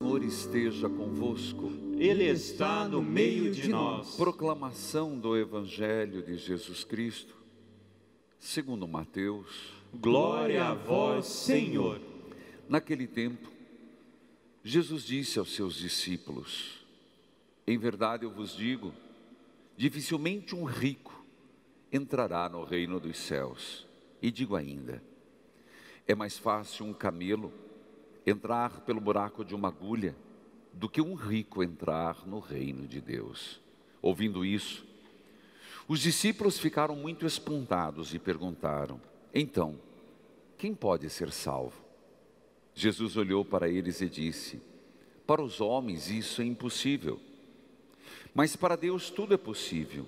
O Senhor esteja convosco. Ele está no meio de nós. Proclamação do Evangelho de Jesus Cristo, segundo Mateus. Glória a vós, Senhor. Naquele tempo, Jesus disse aos seus discípulos: em verdade eu vos digo, dificilmente um rico entrará no reino dos céus. E digo ainda, é mais fácil um camelo entrar pelo buraco de uma agulha do que um rico entrar no reino de Deus. Ouvindo isso, os discípulos ficaram muito espantados e perguntaram: então, quem pode ser salvo? Jesus olhou para eles e disse: para os homens isso é impossível, mas para Deus tudo é possível.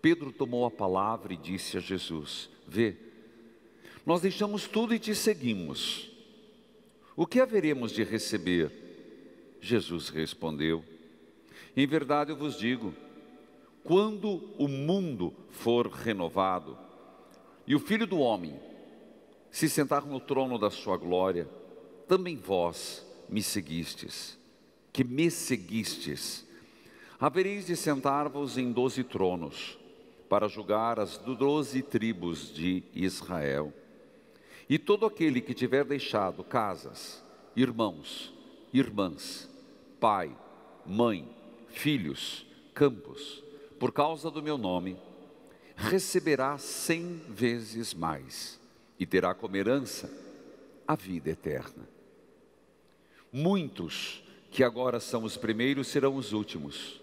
Pedro tomou a palavra e disse a Jesus: vê, nós deixamos tudo e te seguimos. O que haveremos de receber? Jesus respondeu: em verdade eu vos digo, quando o mundo for renovado e o Filho do Homem se sentar no trono da sua glória, também vós me seguistes, havereis de sentar-vos em 12 tronos, para julgar as 12 tribos de Israel. E todo aquele que tiver deixado casas, irmãos, irmãs, pai, mãe, filhos, campos, por causa do meu nome, receberá 100 vezes mais, e terá como herança a vida eterna. Muitos que agora são os primeiros serão os últimos,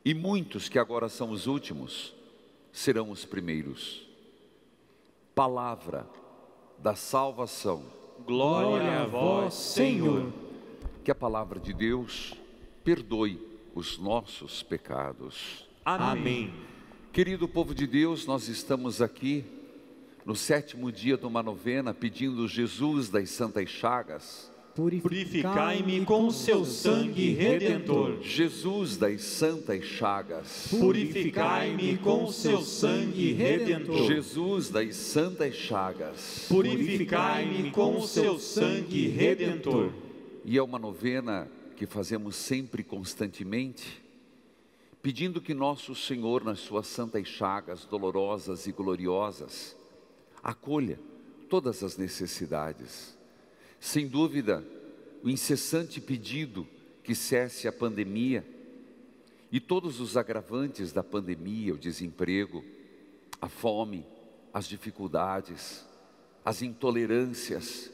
e muitos que agora são os últimos serão os primeiros. Palavra da salvação. Glória a vós, Senhor. Que a palavra de Deus perdoe os nossos pecados. Amém. Querido povo de Deus, nós estamos aqui no 7º dia de uma novena, pedindo Jesus das Santas Chagas: purificai-me com seu sangue redentor. Jesus das Santas Chagas, purificai-me com seu sangue redentor. Jesus das Santas Chagas, purificai-me com seu sangue redentor. E é uma novena que fazemos sempre constantemente, pedindo que nosso Senhor, nas suas santas chagas dolorosas e gloriosas, acolha todas as necessidades. Sem dúvida, o incessante pedido que cesse a pandemia e todos os agravantes da pandemia, o desemprego, a fome, as dificuldades, as intolerâncias,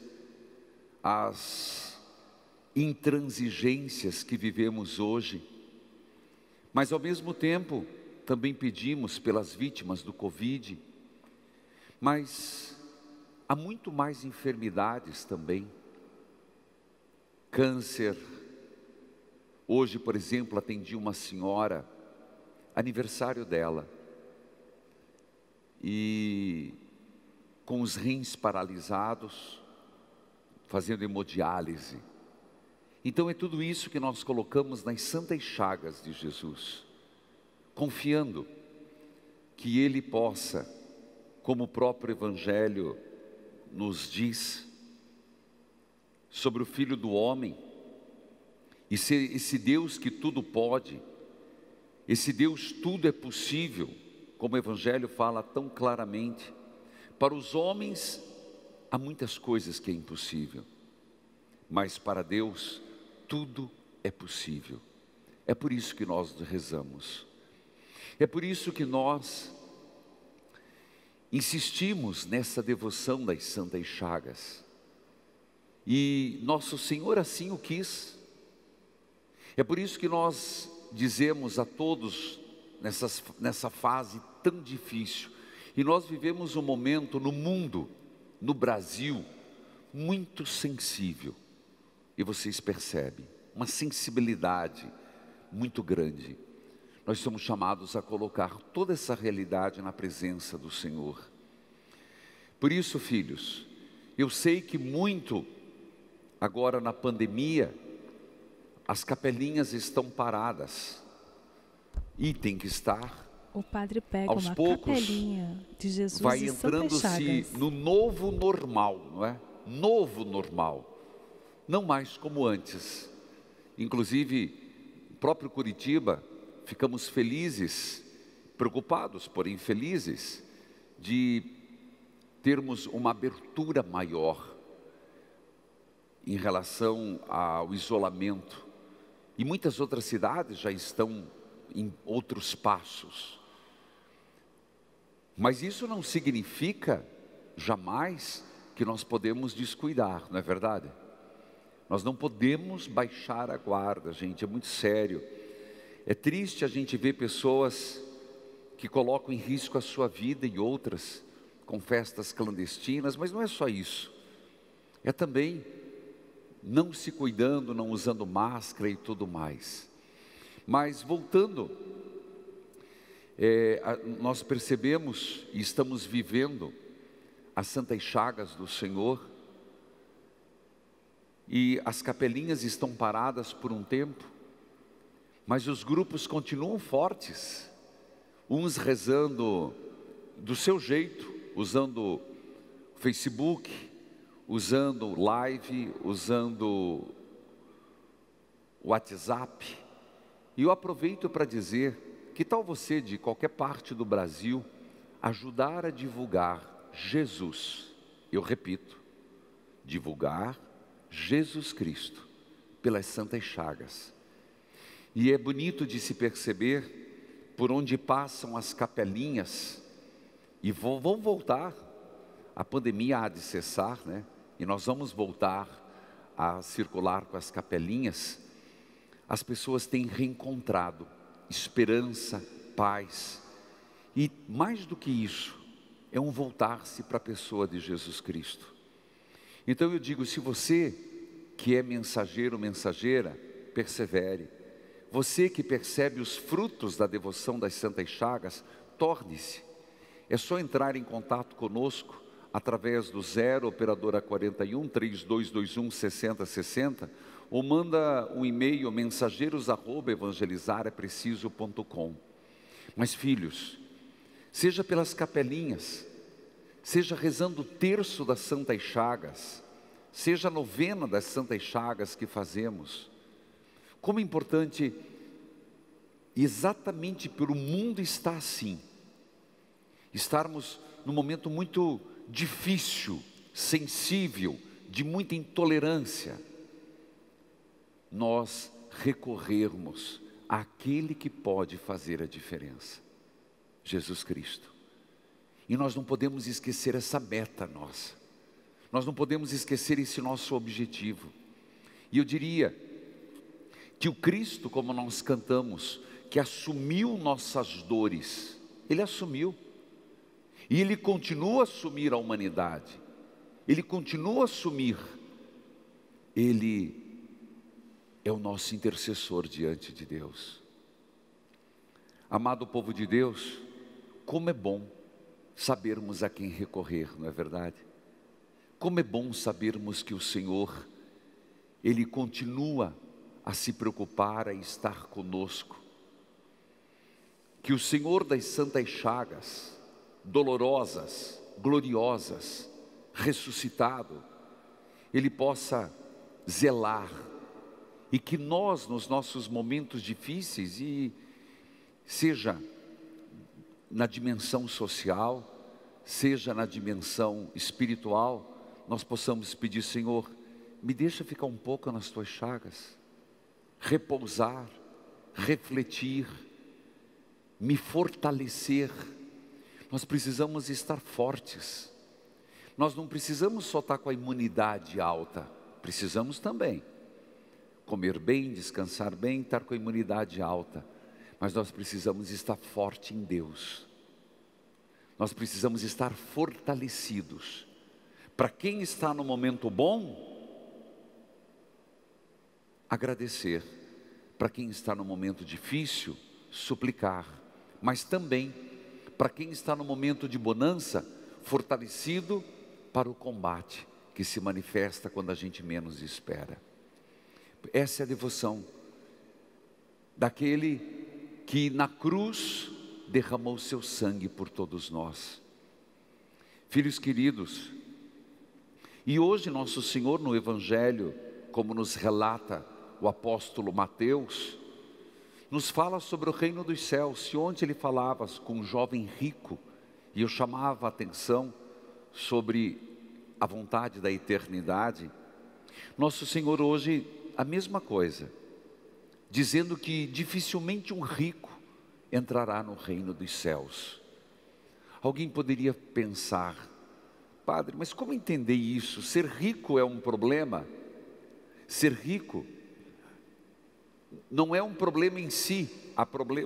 as intransigências que vivemos hoje. Mas ao mesmo tempo, também pedimos pelas vítimas do Covid, mas há muito mais enfermidades também. Câncer. Hoje, por exemplo, atendi uma senhora, aniversário dela, e com os rins paralisados, fazendo hemodiálise. Então é tudo isso que nós colocamos nas santas chagas de Jesus, confiando que Ele possa, como o próprio Evangelho nos diz, sobre o Filho do Homem, e ser esse Deus que tudo pode, esse Deus tudo é possível, como o Evangelho fala tão claramente. Para os homens há muitas coisas que é impossível, mas para Deus tudo é possível. É por isso que nós rezamos, é por isso que nós insistimos nessa devoção das Santas Chagas. E nosso Senhor assim o quis. É por isso que nós dizemos a todos nessa fase tão difícil, e nós vivemos um momento no mundo, no Brasil, muito sensível, e vocês percebem, uma sensibilidade muito grande. Nós somos chamados a colocar toda essa realidade na presença do Senhor. Por isso, filhos, eu sei que muito agora na pandemia, as capelinhas estão paradas, e tem que estar. O padre pega aos uma poucos, capelinha de Jesus vai e Santas entrando-se Chagas no novo normal, não é? Novo normal, não mais como antes, Inclusive, próprio Curitiba, ficamos felizes, preocupados, porém felizes, de termos uma abertura maior em relação ao isolamento. E muitas outras cidades já estão em outros passos. Mas isso não significa jamais que nós podemos descuidar, não é verdade? Nós não podemos baixar a guarda, gente, é muito sério. É triste a gente ver pessoas que colocam em risco a sua vida e outras com festas clandestinas, mas não é só isso. É também não se cuidando, não usando máscara e tudo mais. Mas voltando, nós percebemos e estamos vivendo as santas chagas do Senhor, e as capelinhas estão paradas por um tempo, mas os grupos continuam fortes, uns rezando do seu jeito, usando Facebook, usando live, usando WhatsApp. E eu aproveito para dizer, que tal você de qualquer parte do Brasil ajudar a divulgar Jesus? Eu repito, divulgar Jesus Cristo pelas santas chagas. E é bonito de se perceber por onde passam as capelinhas, e vão voltar. A pandemia há de cessar, né? E nós vamos voltar a circular com as capelinhas. As pessoas têm reencontrado esperança, paz, e mais do que isso, é um voltar-se para a pessoa de Jesus Cristo. Então eu digo, se você que é mensageiro, mensageira, persevere. Você que percebe os frutos da devoção das santas chagas, torne-se. É só entrar em contato conosco através do 0 operadora 41 3221 6060, ou manda um e-mail mensageiros@evangelizarepreciso.com. Mas filhos, seja pelas capelinhas, seja rezando o terço das santas chagas, seja a novena das santas chagas que fazemos, como é importante, exatamente pelo mundo está assim, estarmos num momento muito difícil, sensível, de muita intolerância, nós recorrermos àquele que pode fazer a diferença, Jesus Cristo. E nós não podemos esquecer essa meta nossa, nós não podemos esquecer esse nosso objetivo. E eu diria que o Cristo, como nós cantamos, que assumiu nossas dores, Ele assumiu, e Ele continua a assumir a humanidade, Ele continua a assumir, Ele é o nosso intercessor diante de Deus. Amado povo de Deus, como é bom sabermos a quem recorrer, não é verdade? Como é bom sabermos que o Senhor, Ele continua a se preocupar, a estar conosco. Que o Senhor das santas chagas, dolorosas, gloriosas, ressuscitado, Ele possa zelar, e que nós, nos nossos momentos difíceis, e seja na dimensão social, seja na dimensão espiritual, nós possamos pedir: Senhor, me deixa ficar um pouco nas tuas chagas, repousar, refletir, me fortalecer. Nós precisamos estar fortes, nós não precisamos só estar com a imunidade alta, precisamos também comer bem, descansar bem, estar com a imunidade alta, mas nós precisamos estar forte em Deus, nós precisamos estar fortalecidos. Para quem está no momento bom, agradecer. Para quem está no momento difícil, suplicar. Mas também, para quem está no momento de bonança, fortalecido para o combate que se manifesta quando a gente menos espera. Essa é a devoção daquele que na cruz derramou seu sangue por todos nós. Filhos queridos, e hoje nosso Senhor no Evangelho, como nos relata o apóstolo Mateus, nos fala sobre o reino dos céus. E onde ele falava com um jovem rico, e eu chamava a atenção sobre a vontade da eternidade, nosso Senhor hoje, a mesma coisa, dizendo que dificilmente um rico entrará no reino dos céus. Alguém poderia pensar: padre, mas como entender isso? Ser rico é um problema? Ser rico não é um problema em si.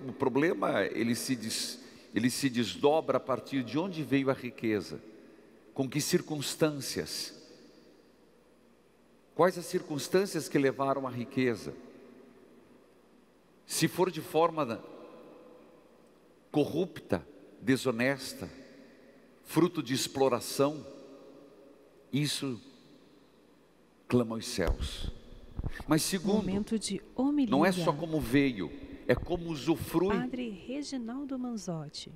O problema ele se desdobra a partir de onde veio a riqueza, com que circunstâncias, quais as circunstâncias que levaram à riqueza. Se for de forma corrupta, desonesta, fruto de exploração, isso clama aos céus. Mas segundo, Momento de homilia. não é só como veio, é como usufrui. Padre Reginaldo Manzotti.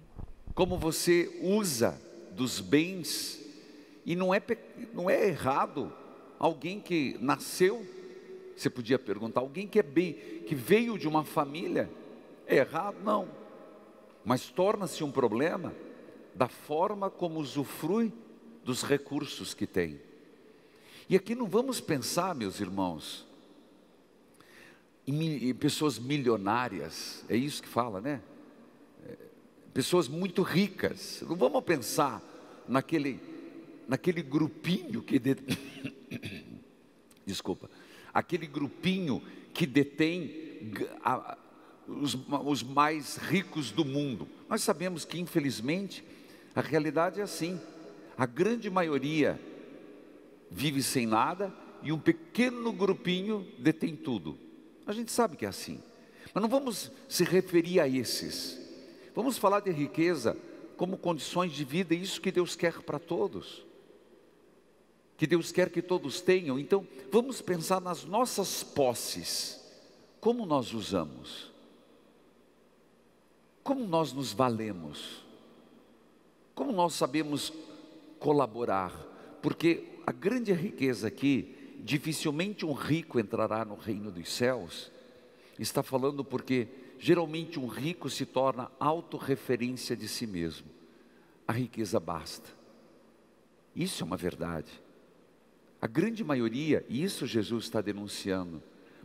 Como você usa dos bens. E não é errado alguém que nasceu, você podia perguntar, alguém que veio de uma família, é errado? Não. Mas torna-se um problema da forma como usufrui dos recursos que tem. E aqui não vamos pensar, meus irmãos, em pessoas milionárias, é isso que fala, né? Pessoas muito ricas. Não vamos pensar naquele grupinho que desculpa, aquele grupinho que detém os mais ricos do mundo. Nós sabemos que, infelizmente, a realidade é assim. A grande maioria vive sem nada e um pequeno grupinho detém tudo. A gente sabe que é assim. Mas não vamos se referir a esses. Vamos falar de riqueza como condições de vida, isso que Deus quer para todos. Que Deus quer que todos tenham. Então, vamos pensar nas nossas posses. Como nós usamos? Como nós nos valemos? Como nós sabemos colaborar? Porque a grande riqueza aqui, dificilmente um rico entrará no reino dos céus. Está falando porque geralmente um rico se torna autorreferência de si mesmo. A riqueza basta. Isso é uma verdade. A grande maioria, e isso Jesus está denunciando,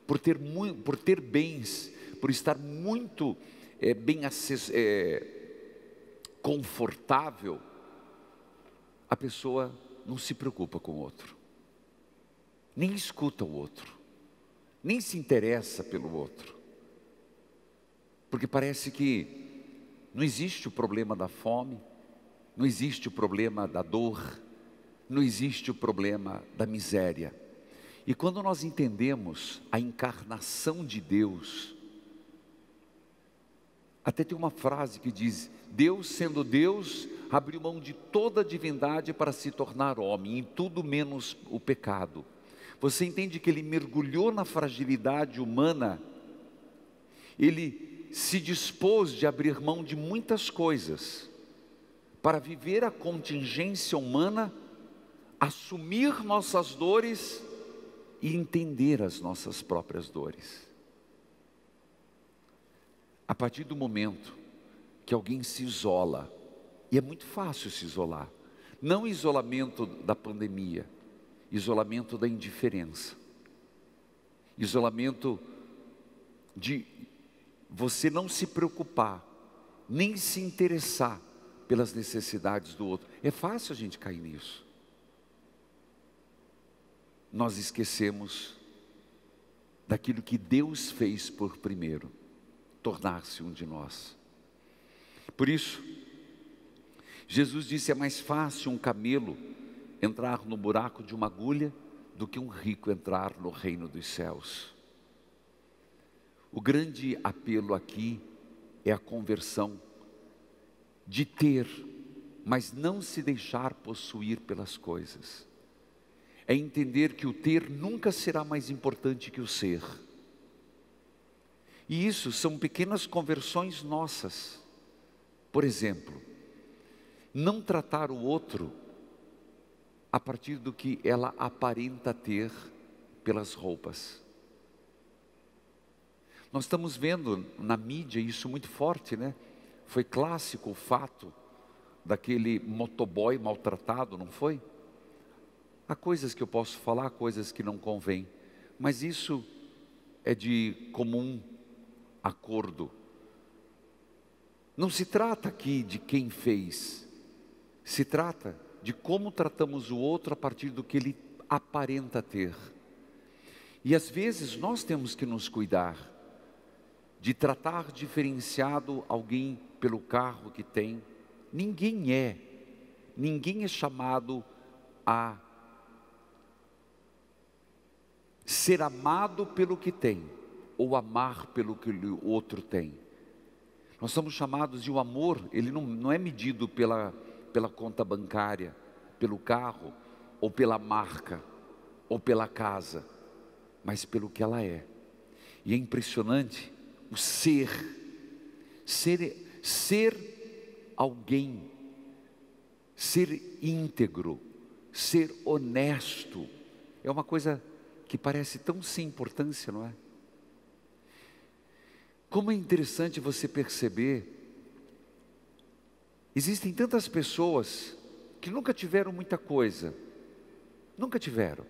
por ter bens, por estar muito confortável, a pessoa não se preocupa com o outro, nem escuta o outro, nem se interessa pelo outro, porque parece que não existe o problema da fome, não existe o problema da dor, não existe o problema da miséria. E quando nós entendemos a encarnação de Deus, até tem uma frase que diz: Deus, sendo Deus, abriu mão de toda a divindade para se tornar homem, em tudo menos o pecado. Você entende que Ele mergulhou na fragilidade humana, Ele se dispôs de abrir mão de muitas coisas, para viver a contingência humana, assumir nossas dores e entender as nossas próprias dores. A partir do momento que alguém se isola, e é muito fácil se isolar, não isolamento da pandemia, isolamento da indiferença, isolamento de você não se preocupar, nem se interessar pelas necessidades do outro. É fácil a gente cair nisso. Nós esquecemos daquilo que Deus fez por primeiro, tornar-se um de nós. Por isso, Jesus disse: é mais fácil um camelo entrar no buraco de uma agulha do que um rico entrar no reino dos céus. O grande apelo aqui é a conversão, de ter, mas não se deixar possuir pelas coisas. É entender que o ter nunca será mais importante que o ser. E isso são pequenas conversões nossas. Por exemplo, não tratar o outro a partir do que ela aparenta ter pelas roupas. Nós estamos vendo na mídia isso muito forte, né? Foi clássico o fato daquele motoboy maltratado, não foi? Há coisas que eu posso falar, coisas que não convém, mas isso é de comum acordo. Não se trata aqui de quem fez, se trata de como tratamos o outro a partir do que ele aparenta ter. E às vezes nós temos que nos cuidar de tratar diferenciado alguém pelo carro que tem. Ninguém é chamado a ser amado pelo que tem, ou amar pelo que o outro tem. Nós somos chamados de o amor, ele não é medido pela conta bancária, pelo carro, ou pela marca, ou pela casa, mas pelo que ela é. E é impressionante o ser alguém, ser íntegro, ser honesto, é uma coisa que parece tão sem importância, não é? Como é interessante você perceber, existem tantas pessoas que nunca tiveram muita coisa, nunca tiveram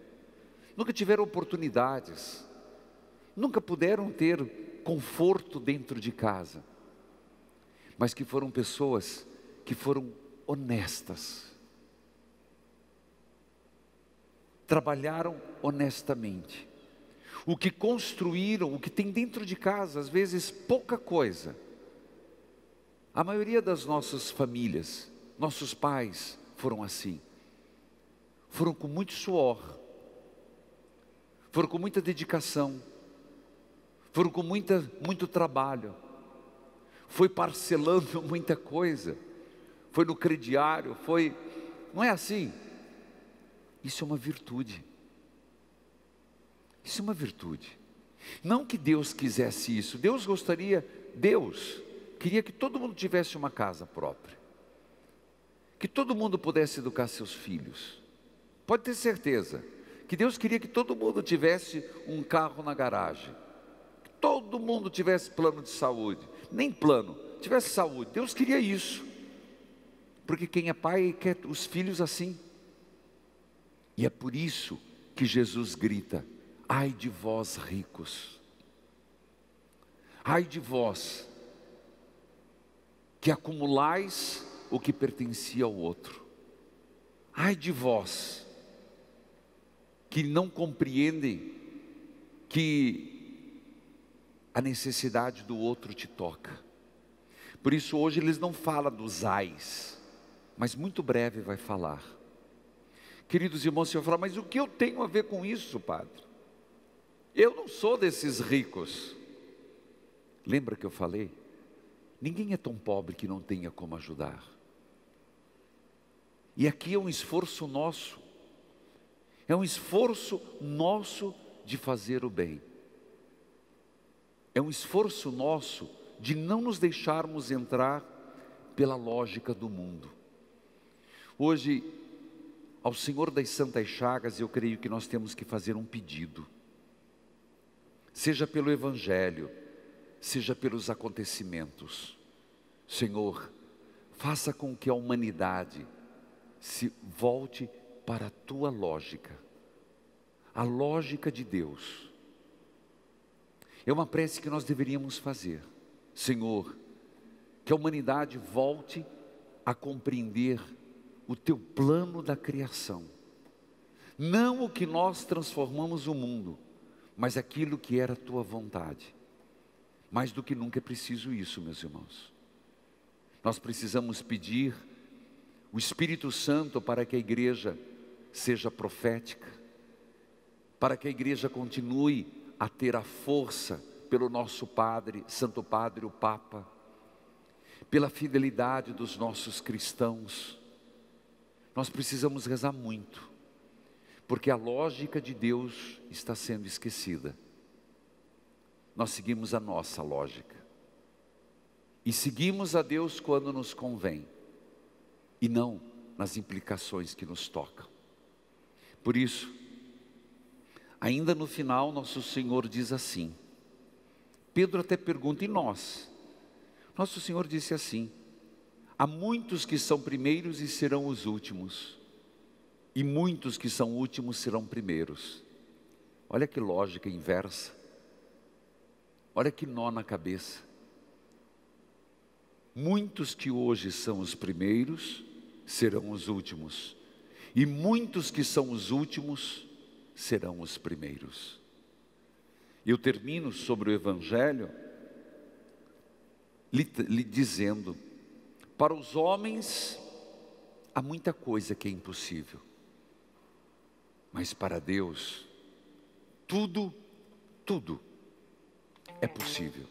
oportunidades, nunca puderam ter conforto dentro de casa, mas que foram pessoas que foram honestas, trabalharam honestamente, o que construíram, o que tem dentro de casa, às vezes pouca coisa. A maioria das nossas famílias, nossos pais foram assim, foram com muito suor, foram com muita dedicação, foram com muito trabalho, foi parcelando muita coisa, foi no crediário, não é assim? Isso é uma virtude. Isso é uma virtude. Não que Deus quisesse isso. Deus queria que todo mundo tivesse uma casa própria, que todo mundo pudesse educar seus filhos. Pode ter certeza que Deus queria que todo mundo tivesse um carro na garagem, que todo mundo tivesse plano de saúde, nem plano, tivesse saúde. Deus queria isso, porque quem é pai quer os filhos assim. E é por isso que Jesus grita: ai de vós ricos, ai de vós que acumulais o que pertencia ao outro, ai de vós que não compreendem que a necessidade do outro te toca. Por isso hoje eles não falam dos ais, mas muito breve vai falar. Queridos irmãos, você vai falar: mas o que eu tenho a ver com isso, padre? Eu não sou desses ricos. Lembra que eu falei? Ninguém é tão pobre que não tenha como ajudar. E aqui é um esforço nosso. É um esforço nosso de fazer o bem. É um esforço nosso de não nos deixarmos entrar pela lógica do mundo. Hoje, ao Senhor das Santas Chagas, eu creio que nós temos que fazer um pedido. Seja pelo Evangelho, seja pelos acontecimentos. Senhor, faça com que a humanidade se volte para a Tua lógica, a lógica de Deus. É uma prece que nós deveríamos fazer. Senhor, que a humanidade volte a compreender o Teu plano da criação. Não o que nós transformamos o mundo, mas aquilo que era a Tua vontade. Mais do que nunca é preciso isso, meus irmãos. Nós precisamos pedir o Espírito Santo para que a igreja seja profética, para que a igreja continue a ter a força pelo nosso Padre, Santo Padre, o Papa, pela fidelidade dos nossos cristãos. Nós precisamos rezar muito, porque a lógica de Deus está sendo esquecida. Nós seguimos a nossa lógica, e seguimos a Deus quando nos convém, e não nas implicações que nos tocam. Por isso, ainda no final, nosso Senhor diz assim: Pedro até pergunta, e nós? Nosso Senhor disse assim: há muitos que são primeiros e serão os últimos, e muitos que são últimos serão primeiros. Olha que lógica inversa, olha que nó na cabeça. Muitos que hoje são os primeiros serão os últimos, e muitos que são os últimos serão os primeiros. Eu termino sobre o Evangelho lhe dizendo: para os homens há muita coisa que é impossível, mas para Deus tudo é possível.